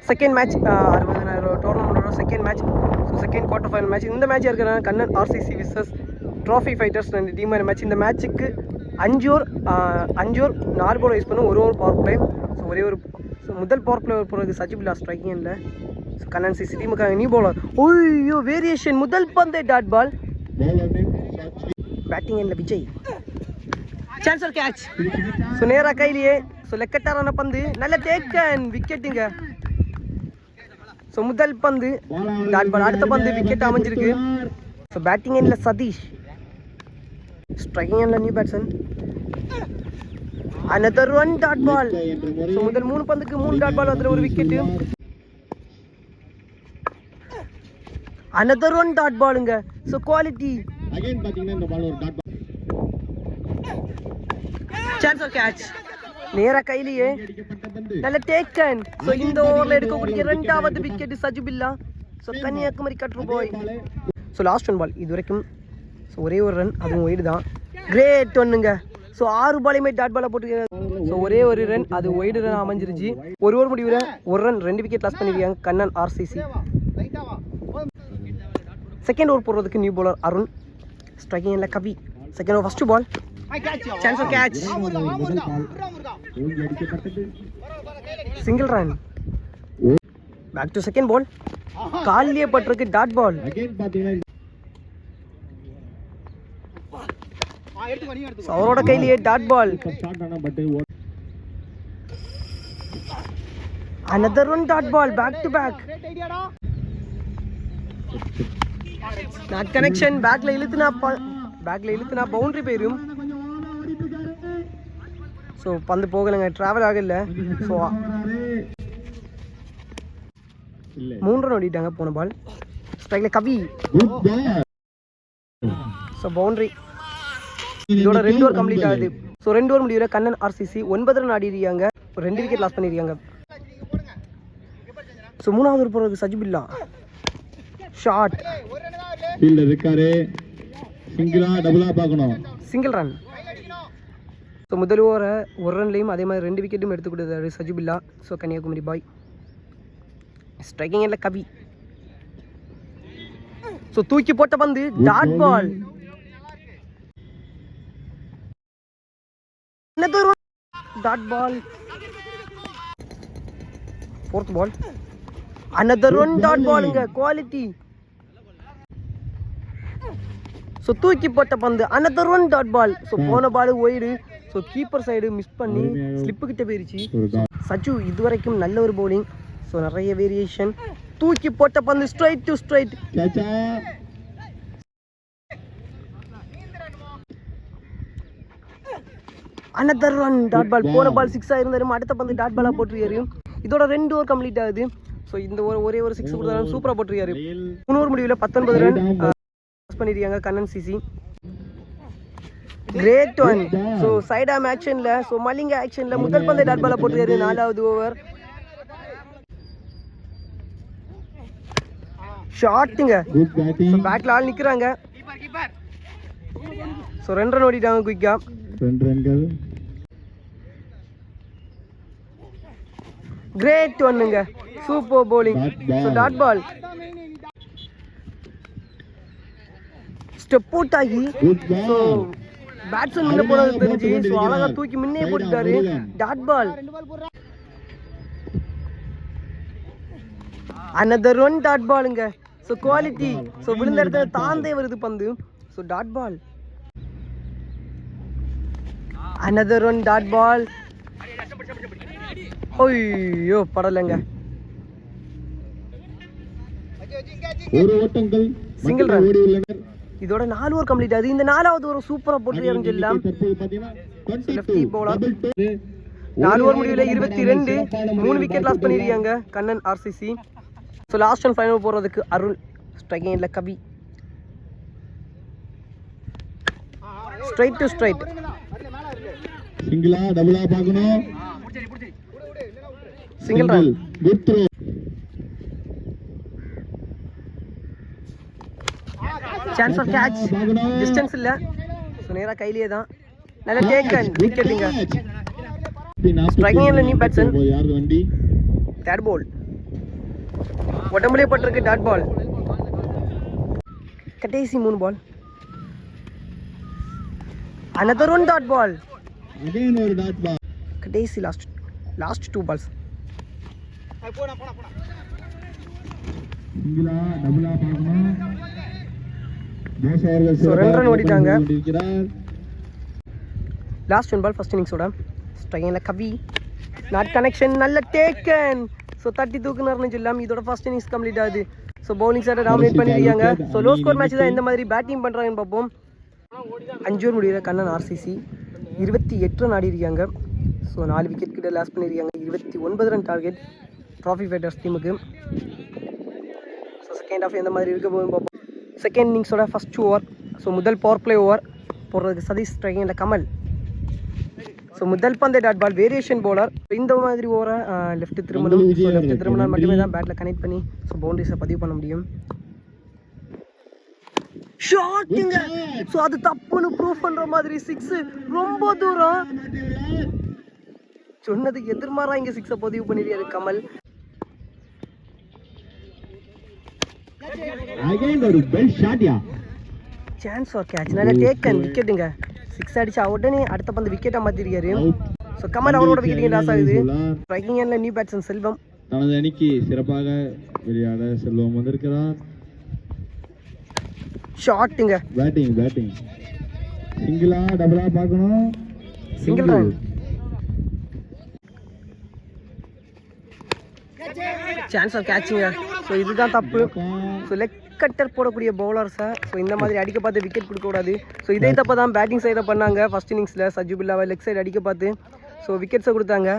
Second match 60,000 டோர்னமெண்ட்டோட second match. So second quarter final match. இந்த match இருக்கிற Kannan RCC versus trophy fighters 2 டீமான மேட்ச். இந்த மேட்ச்சுக்கு 5 ஓவர் 4 பால் யூஸ் பண்ணும், ஒரு ஓவர் பவர் பிளே. ஸோ ஒரே ஒரு முதல் பவர் பிளே போகிறது சஜிபில்லா ஸ்ட்ரைக்கிங் இல்லை. ஸோ கண்ணன் சிசி டீமுக்காக நியூ பாலர். ஓய்யோ வேரியேஷன், முதல் பந்தே டாட் பால். பேட்டிங் எண்ணில் விஜய், சான்ஸ் ஒரு கேட்ச். ஸோ நேராக கையிலேயே. ஸோ லெக்கட்டாரான பந்து, நல்ல டேக்கன், விக்கெட்டுங்க. ஸோ முதல் பந்து டாட் பால், அடுத்த பந்து விக்கெட் அமைஞ்சிருக்கு. ஸோ பேட்டிங் எண்ணில் சதீஷ், ஸ்ட்ரைக்கிங் எண்ணில் new batsman. another one dot ball. So முதல் 3 பந்துக்கு 3 டாட் பால், அதில் ஒரு விக்கெட்டு. another one டாட் பாலுங்க. So quality. Chance or catch, நேரா கையிலேயே, நல்ல டேக்கன். ஸோ இந்த ஓவரில் எடுக்கக்கூடிய 2வது விக்கெட் சஜிபில்லா. ஸோ கன்னியாகுமரி கட்ரு போய். ஸோ லாஸ்ட் 1 பால் இது வரைக்கும். ஸோ ஒரே ஒரு ரன், அதுவும் ஒய்டு தான். கிரேட் ஒன்னுங்க. ஸோ 6 பாலையுமே டாட் பாலாக போட்டுருக்காங்க. ஸோ ஒரே ஒரு ரன், அது ஒய்டு ரன் அமைஞ்சிருச்சு. ஒரு ஓவர் முடிவில் 1 ரன் 2 விக்கெட் லாஸ் பண்ணிருக்காங்க கண்ணன் RCC. செகண்ட் ஓவர் போடுறதுக்கு நியூ பாலர் அருண், ஸ்ட்ரைக்கிங் இல்லை Kavi. Second over first ball, chance or catch, single run. Back to second ball, காலிலே பட்டிருக்கு டாட் பால். அவரோட கையிலேயே dot ball. another one dot ball, back to back. Not connection, பேக்ல இழுத்துனா boundary போயிரும். So பந்து போகலைங்க, டிராவல் ஆகல. ஸோ 3 ரன் ஓடிட்டாங்க போன பால். ஸ்ட்ரைக்ல கவி. So boundary. இதோட 2 ஓவர் கம்ப்ளீட் ஆகுது. ஸோ 2 ஓவர் முடிவில் கண்ணன் RCC 9 ரன் ஆடிருக்காங்க, 2 விக்கெட் லாஸ் பண்ணிருக்காங்க. ஸோ 3வது ஓவர் போறதுக்கு Sajibilla, shot, single run. So முதல் ஓவரை 1 ரன்லையும் அதே மாதிரி 2 விக்கெட்டும் எடுத்து கொடுத்தாரு சஜிபில்லா. ஸோ கன்னியாகுமரி பாய். ஸ்ட்ரைக்கிங் இல்லை கவி. ஸோ தூக்கி போட்ட பந்து dot ball. Dot ball. Fourth ball, another one dot பாலுங்க, குவாலிட்டி. ஸோ தூக்கி போட்ட பந்து another one dot ball. So போன ball wide. So keeper side miss பண்ணி ஸ்லிப்பு கிட்ட போயிருச்சு. சச்சு இதுவரைக்கும் நல்ல ஒரு பவுலிங். ஸோ நிறைய வேரியேஷன். தூக்கி போட்ட பந்து straight to straight. another one dot ball. போன பால் 6 ஆயிருந்தாலும் அடுத்த பந்து டாட் பாலாக போட்டிருக்காரு. இதோட 2 ஓவர் கம்ப்ளீட் ஆகுது. ஸோ இந்த ஒரே ஒரு 6 கொடுத்தாலும் சூப்பராக போட்டிருக்காரு. 3 ஓவர் முடிவில் 19 ரன் பண்ணிருக்காங்க கண்ணன் சிசி. Great one. So side arm ஆக்ஷன்ல, ஸோ மலிங்க ஆக்ஷன்ல முதல் பந்து டாட் பாலாக போட்டிருக்காரு. 4வது ஓவர் ஷாட்டுங்க. ஸோ பேக்ல ஆள் நிற்கிறாங்க. ஸோ 2 ரன் ஓடிட்டாங்க குயிக்கா. 2 ரன்கள். கிரேட் ஒன்னுங்க, super bowling. So dot ball. Step out ஆகி ஸோ பேட்ஸ்மேன் முன்ன போனது தெரிஞ்சு ஸோ அழகா தூக்கி முன்னே போட்டுட்டாரு dot ball. another one dot பாலுங்க. So quality. ஸோ விழுந்த இடத்துல தாந்தே வருது பந்து. So dot ball. another one dot ball. ஐயோ படலைங்க. Single run. இதோட 4 ஓவர் கம்ப்ளீட் ஆகுது. இந்த 4வது ஓவர் சூப்பரா போட்டுருக்காருன்னு சொல்லலாம். Lefty bowler. 4 ஓவர் முடிவில் 22, 3 விக்கெட் லாஸ் பண்ணிருக்காங்க Kannan RCC. So last and final போறதுக்கு அருண், ஸ்ட்ரைக்கிங் இல்லை கவி. Straight to straight. சிங்கிளா டபுளா பார்க்கணும். Single run. Chance for catch, distance இல்ல. ஸோ நேராக கையிலேயே தான். நல்ல டேக்கன், விக்கெட்டுங்க. ஸ்ட்ரைக்கிங் இல்லை நீ பேட்ஸ்மேன். தேர்ட் பால் உடம்புலேயே பட்டிருக்கு டாட் பால். கடைசி 3 ball. another one dot ball. again ஒரு டாட் பால். கடைசி லாஸ்ட் 2 balls. சிங்கிளா டபுளா பார்க்கணும். தேசவர்கள் So 2 run ஓடிட்டாங்க. இருக்கிறார். லாஸ்ட் 1 பால் ஃபர்ஸ்ட் இன்னிங்ஸோட. ஸ்ட்ரைக்ல கவி நாட் கனெக்ஷன் நல்ல டேக்கன். ஸோ தட்டி தூக்குனார்னு சொல்லலாம். இதோட ஃபர்ஸ்ட் இன்னிங்ஸ் கம்ப்ளீட் ஆகுது. ஸோ பவுலிங் சைடை டாமினேட் பண்ணியிருக்காங்க. ஸோ லோ ஸ்கோர் மேட்ச் தான் எந்த மாதிரி பேட்டிங் பண்ணுறாங்கன்னு பார்ப்போம். 5 ஓவர் முடிகிற கண்ணன் ஆர்சிசி 28 ரன் ஆடி இருக்காங்க. ஸோ 4 விக்கெட் கிட்ட லாஸ் பண்ணியிருக்காங்க. 29 ரன் டார்கெட் ட்ராஃபி ஃபைட்டர்ஸ் டீமுக்கு. ஸோ செகண்ட் ஹாஃப் எந்த மாதிரி இருக்க போகுதுன்னு பார்ப்போம். செகண்ட் இன்னிங்ஸோட ஃபர்ஸ்ட் ஓவர். ஸோ முதல் பவர் பிளே ஓவர் போடுறதுக்கு சதீஷ் ஸ்ட்ரைக்கில் கமல். ஸோ முதல் பந்து டாட் பால் வேரியேஷன் பவுலர். இந்த மாதிரி ஓவரை லெஃப்ட் திரும்பணும். ஸோ லெஃப்ட் திரும்பினால் மட்டுமே தான் பேட்டில் கனெக்ட் பண்ணி ஸோ பவுண்டரிஸை பதிவு பண்ண முடியும். ஷாட்டுங்க. ஸோ அது தப்புன்னு ப்ரூவ் பண்ணுற மாதிரி 6 ரொம்ப தூரம் சொன்னதுக்கு எதிர்மாறா இங்கே 6 பதிவு பண்ணிருக்காரு கமல். சான்ஸ் ஃபார் கேட்ச் நல்ல டேக்கன் விக்கெட்டுங்க. 6 அடிச்சா உடனே அடுத்த பந்து விக்கெட்டா மாத்திருக்காரு. ஸோ கமல் அவரோட விக்கெட் லாஸ் ஆகுது. ஸ்ட்ரைக்கிங் எண்ட்ல நியூ பேட்ஸ்மேன் செல்வம் தனது அணிக்கு சிறப்பாக விளையாட செல்வம் வந்திருக்கிறார். ஷாட்டுங்க. பேட்டிங் சிங்கிளா டபுளா பார்க்கணும். Single run. சான்ஸ் ஆஃப் கேட்சிங்க. ஸோ இதுதான் தப்பு. ஸோ லெக் கட்டர் போடக்கூடிய பவுலர்ஸை ஸோ இந்த மாதிரி அடிக்க பார்த்து விக்கெட் கொடுக்கக்கூடாது. ஸோ இதே தப்பை தான் பேட்டிங் சைடில் பண்ணாங்க. ஃபர்ஸ்ட் இன்னிங்ஸில் சஜுபில்லாவை லெக் சைடு அடிக்க பார்த்து ஸோ விக்கெட்ஸை கொடுத்தாங்க.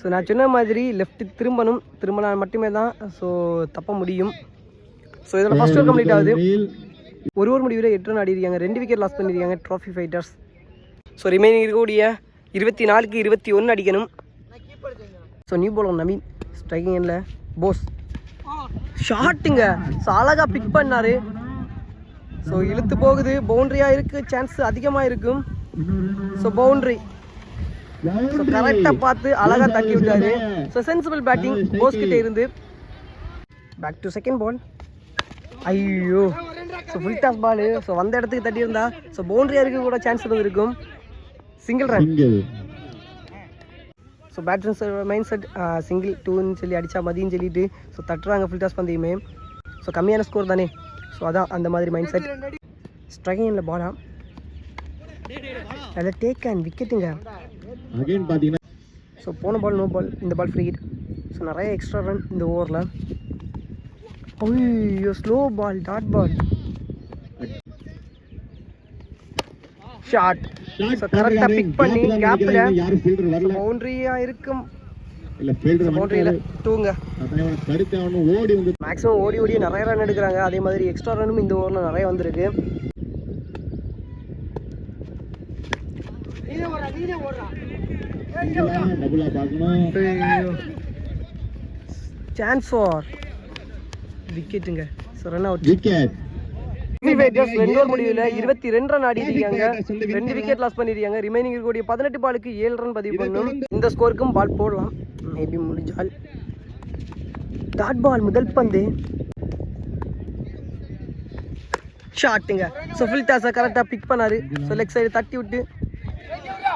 ஸோ நான் சொன்ன மாதிரி லெஃப்ட் திரும்பினா மட்டுமே தான் ஸோ தப்ப முடியும். ஸோ இதில் ஃபர்ஸ்ட் ஓவர் கம்ப்ளீட் ஆகுது. ஒரு ஓவர் முடிவில் 8 ரன் ஆடி இருக்காங்க. 2 விக்கெட் லாஸ் பண்ணியிருக்காங்க ட்ராஃபி ஃபைட்டர்ஸ். ஸோ ரிமைனிங் இருக்கக்கூடிய 24க்கு 21 அடிக்கணும். So new bowler Naveen striking எண்ட்ல போஸ் ஷாட்டுங்க. ஸோ அழகா பிக் பண்ணாரு. ஸோ இழுத்து போகுது. பவுண்டரியாக இருக்கு. சான்ஸ் அதிகமாக இருக்கும். So boundary. ஸோ கரெக்டாக பார்த்து அழகாக தட்டி விட்டாரு. ஸோ சென்சிபிள் பேட்டிங் போஸ் கிட்டே இருந்து. Back to second ball. ஐயோ so full toss ball. So வந்த இடத்துக்கு தட்டி இருந்தா ஸோ பவுண்டரியாக இருக்க கூட சான்ஸ் இருந்திருக்கும். Single run. So batsman mind set single 2ன்னு சொல்லி அடித்தா மதியம் சொல்லிட்டு ஸோ தட்டுறாங்க ஃபுல் டாஸ் பந்தையுமே. ஸோ கம்மியான ஸ்கோர் தானே. ஸோ அதான் அந்த மாதிரி மைண்ட் செட். ஸ்ட்ரைக்கிங் இல்லை பாலா அதில் டேக் அண்ட் விக்கெட்டுங்க. ஸோ போன பால் நோ பால். இந்த பால் ஃப்ரீ ஹிட். ஸோ நிறைய எக்ஸ்ட்ரா ரன் இந்த ஓவரில். ஐயோ slow ball dot ball. Shot. So கரெக்டாக பிக் பண்ணி கேப்பில் பவுண்டரியாக இருக்கும். பவுண்டரியில் 2ங்க. மேக்ஸிமம் ஓடி நிறைய ரன் எடுக்கிறாங்க. அதே மாதிரி எக்ஸ்ட்ரா ரன்னும் இந்த ஓவரில் நிறைய வந்திருக்கு. சான்ஸ் ஃபார் விக்கெட்டுங்க. So run out. Wicket. 2 over முடிவில் 22 ரன் ஆடி இருக்காங்க. 2 விக்கெட் லாஸ் பண்ணிருக்காங்க. ரிமைனிங் இருக்கக்கூடிய 18 பாலுக்கு 7 ரன் பதிவு பண்ணணும். இந்த ஸ்கோருக்கும் பால் போடலாம் மேபி முடிஞ்சால். டாட் பால் முதல் பந்து ஷாட்டுங்க. ஸோ ஃபுல் டாஸை கரெக்டாக பிக் பண்ணாரு. ஸோ லெக் சைடு தட்டி விட்டு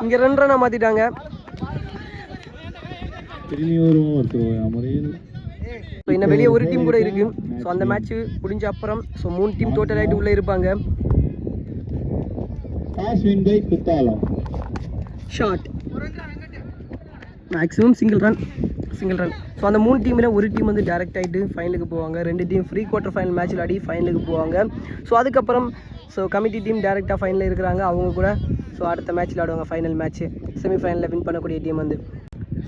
இங்கே 2 ரன்னாக மாற்றிட்டாங்க. ஸோ இன்னும் வெளியே ஒரு டீம் கூட இருக்கு. ஸோ அந்த மேட்ச் முடிஞ்ச அப்புறம் ஸோ 3 டீம் டோட்டல் ஆகிட்டு உள்ளே இருப்பாங்க. Shot. Maximum single run. So அந்த 3 டீமில் ஒரு டீம் வந்து டேரக்ட் ஆகிட்டு ஃபைனலுக்கு போவாங்க. 2 team free quarter final match விளையாடி ஃபைனலுக்கு போவாங்க. ஸோ அதுக்கப்புறம் ஸோ கமிட்டி டீம் டேரெக்டாக ஃபைனலில் இருக்கிறாங்க. அவங்க கூட ஸோ அடுத்த மேட்ச் விளையாடுவாங்க. ஃபைனல் மேட்ச் செமிஃபைனலில் வின் பண்ணக்கூடிய டீம் வந்து.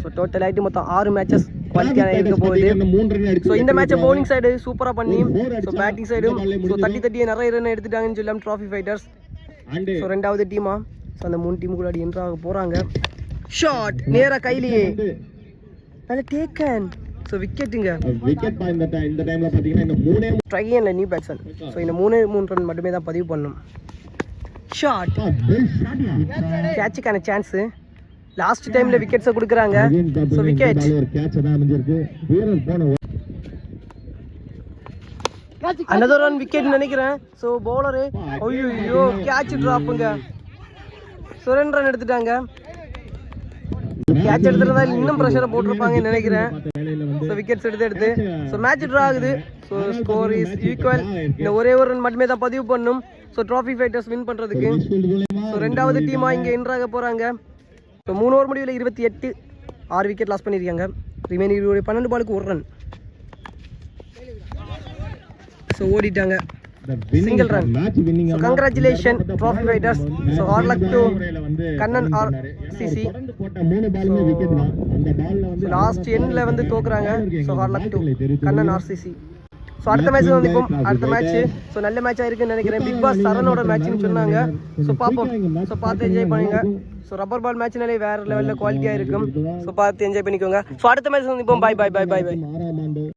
ஸோ டோட்டல் ஆகிட்டு மொத்தம் 6 மேட்சஸ் குவாலிட்டியான இருக்க போகுது. ஸோ இந்த மேட்சை பவுலிங் சைடு சூப்பராக பண்ணி ஸோ பேட்டிங் சைடும் ஸோ தட்டி நிறைய ரன் எடுத்துட்டாங்கன்னு சொல்லலாம் ட்ராஃபி ஃபைட்டர்ஸ். ஸோ 2வது டீமா ஸோ அந்த 3 டீம் கூட என்ட்ராக போகிறாங்க. ஷாட் நேராக கையிலேயே நல்ல டேக்கன். ஸோ விக்கெட்டுங்க. ஸ்ட்ரைக்கிங் இல்லை நியூ பேட்ஸ்மேன். ஸோ இந்த 3 ரன் மட்டுமே தான் பதிவு பண்ணணும். ஷாட். கேட்சுக்கான சான்ஸு. லாஸ்ட் டைமில் விக்கெட்ஸை கொடுக்குறாங்க. So wicket. another one wicket நினைக்கிறேன். ஸோ பவுலரு ஐயோ கேட்ச் ட்ராப்புங்க. சுரேன் ரன் எடுத்துட்டாங்க. கேட்ச் எடுத்துருந்தா இன்னும் ப்ரெஷரை போட்டிருப்பாங்கன்னு நினைக்கிறேன். ஸோ விக்கெட்ஸ் எடுத்து ஸோ மேட்ச் ட்ரா ஆகுது. So score is equal. இந்த ஒரே ஒரு ரன் மட்டுமே தான் பதிவு பண்ணும். ஸோ ட்ராஃபி ஃபைட்டர்ஸ் வின் பண்ணுறதுக்கு. ஸோ ரெண்டாவது டீமாக இங்கே என்ட்ராக போகிறாங்க. ஸோ 3 ஓவர் முடிவில் 28, 6 விக்கெட் லாஸ் பண்ணியிருக்காங்க. ரிமைனிங் 12 பாலுக்கு 1 ரன். ஸோ ஓடிட்டாங்க. Single run. So congratulation trophy fighters. So hard luck to Kannan RCC. So last எண்ணில் வந்து தோக்குறாங்க. So hard luck to Kannan RCC. So அடுத்த மேட்ச் வந்து இப்போ அடுத்த மேட்ச் ஸோ நல்ல மேட்சாக இருக்குன்னு நினைக்கிறேன். பிக் பாஸ் சரனோட மேட்ச்னு சொன்னாங்க. ஸோ பார்ப்போம். ஸோ பார்த்து என்ஜாய் பண்ணுங்க. ஸோ ரப்பர் பால் மேட்ச்னாலே வேறு லெவலில் குவாலிட்டியாக இருக்கும். ஸோ பார்த்து என்ஜாய் பண்ணிக்கோங்க. ஸோ அடுத்த மேட்ச் வந்து இப்போ பை.